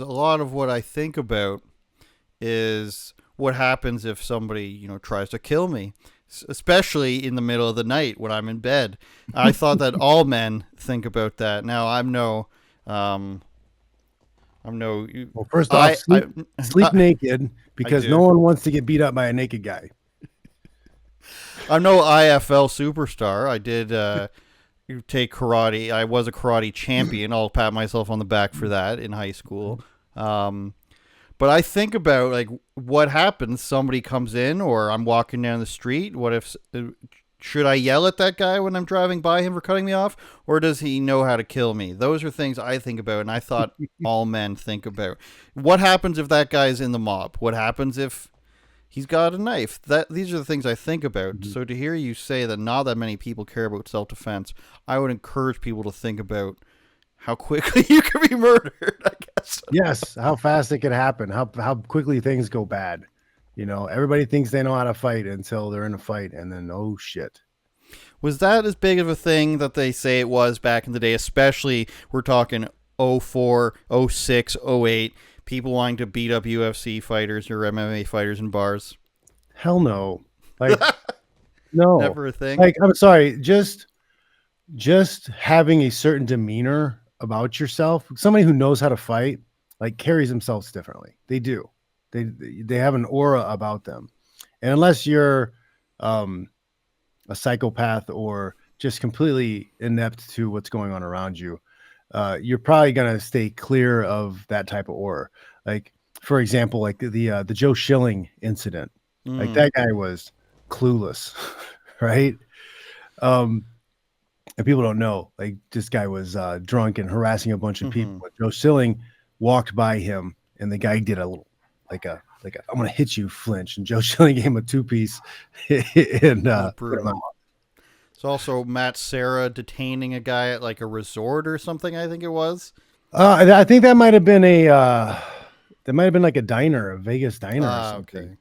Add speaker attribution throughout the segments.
Speaker 1: A lot of what I think about is what happens if somebody, tries to kill me, especially in the middle of the night when I'm in bed. I thought that all men think about that. Now um, I'm no,
Speaker 2: Well, first off,
Speaker 1: I, I,
Speaker 2: sleep
Speaker 1: I,
Speaker 2: naked
Speaker 1: I
Speaker 2: because no
Speaker 1: do.
Speaker 2: one wants to get beat up by a naked guy.
Speaker 1: I'm no IFL superstar. I did take karate. I was a karate champion. I'll pat myself on the back for that in high school. Um, But I think about like what happens. Somebody comes in, or I'm walking down the street. What if should I yell at that guy when I'm driving by him for cutting me off, or does he know how to kill me? Those are things I think about, and I thought all men think about. What happens if that guy's in the mob? What happens if he's got a knife? That these are the things I think about.
Speaker 2: Mhm.
Speaker 1: So to hear you say that not that many people care about self defense, I would encourage people to think about how quickly you can be murdered. I guess.
Speaker 2: Yes, how fast it could happen, how quickly things go bad. Everybody thinks they know how to fight until they're in a fight, and then oh shit.
Speaker 1: Was that as big of a thing that they say it was back in the day? Especially, we're talking '04, '06, '08. People wanting to beat up UFC fighters or MMA fighters in bars.
Speaker 2: Hell no. Like no.
Speaker 1: Never a thing.
Speaker 2: Like I'm sorry, just having a certain demeanor about yourself, somebody who knows how to fight, like carries themselves differently. They do. They have an aura about them. And unless you're um a psychopath or just completely inept to what's going on around you, you're probably gonna stay clear of that type of aura. Like, for example, like the Joe Schilling incident. Like
Speaker 1: Mm,
Speaker 2: that guy was clueless, right? Um, and people don't know. Like this guy was drunk and harassing a bunch of people.
Speaker 1: mm-hmm.
Speaker 2: Joe Schilling walked by him, and the guy did a little like a I'm gonna hit you flinch, and Joe Schilling gave him a 2 piece and
Speaker 1: That's
Speaker 2: put him out.
Speaker 1: brutal. It's also Matt Serra detaining a guy at like a resort or something. I think it was.
Speaker 2: I think that might have been like a diner, a Vegas diner or
Speaker 1: Ah,
Speaker 2: something,
Speaker 1: okay.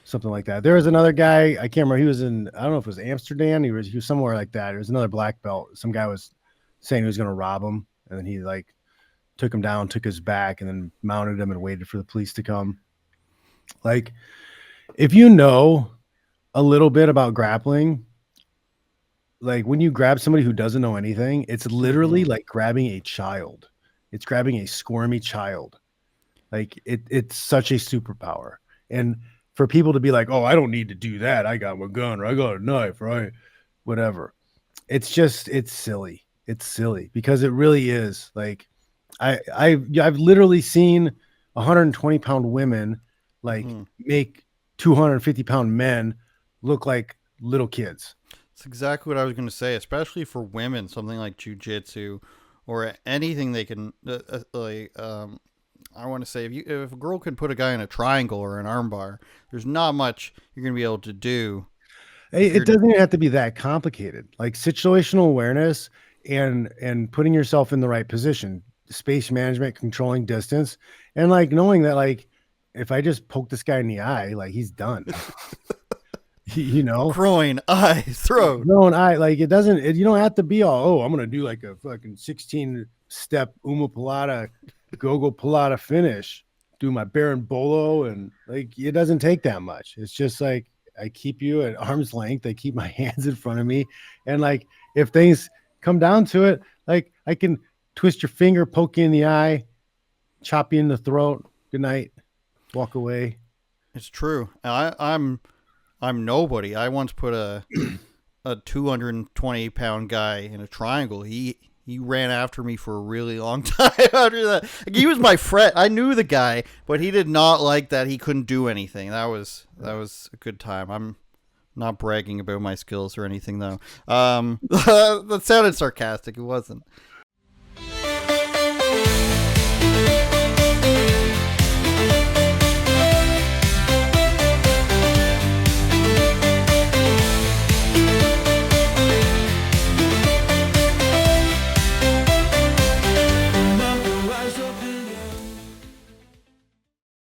Speaker 2: something like that. There was another guy, I can't remember. He was in, I don't know if it was Amsterdam. He was somewhere like that. There was another black belt. Some guy was saying he was going to rob him, and then he like took him down, took his back, and then mounted him and waited for the police to come. Like, if you know a little bit about grappling, like when you grab somebody who doesn't know anything, it's literally
Speaker 1: Mm-hmm.
Speaker 2: like grabbing a child. It's grabbing a squirmy child. Like it's such a superpower. And for people to be like, "Oh, I don't need to do that. I got my gun or I got a knife, right? Whatever." It's silly. It's silly because it really is. Like I've literally seen 120-pound women like
Speaker 1: Mm-hmm.
Speaker 2: make 250-pound men look like little kids.
Speaker 1: It's exactly what I was going to say, especially for women, something like jujitsu or anything they can like. I want to say if a girl can put a guy in a triangle or an armbar, there's not much you're going to be able to do if
Speaker 2: It
Speaker 1: you're.
Speaker 2: doesn't even have to be that complicated. Like situational awareness and putting yourself in the right position, space management, controlling distance, and like knowing that like if I just poke this guy in the eye, like he's done. you know,
Speaker 1: Groin, eye, throat.
Speaker 2: no, and I like it doesn't. You don't have to be all. Oh, I'm gonna do like a fucking 16-step Uma Pilata, Gogo Pilata finish. Do my Baron Bolo, and like it doesn't take that much. It's just like I keep you at arm's length. I keep my hands in front of me, and like if things come down to it, like I can twist your finger, poke you in the eye, chop you in the throat. Good night. Walk away.
Speaker 1: It's true. I'm nobody. I once put a 220-pound guy in a triangle. He ran after me for a really long time after that. Like, he was my friend. I knew the guy, but he did not like that he couldn't do anything. That was a good time. I'm not bragging about my skills or anything though. That sounded sarcastic. It wasn't.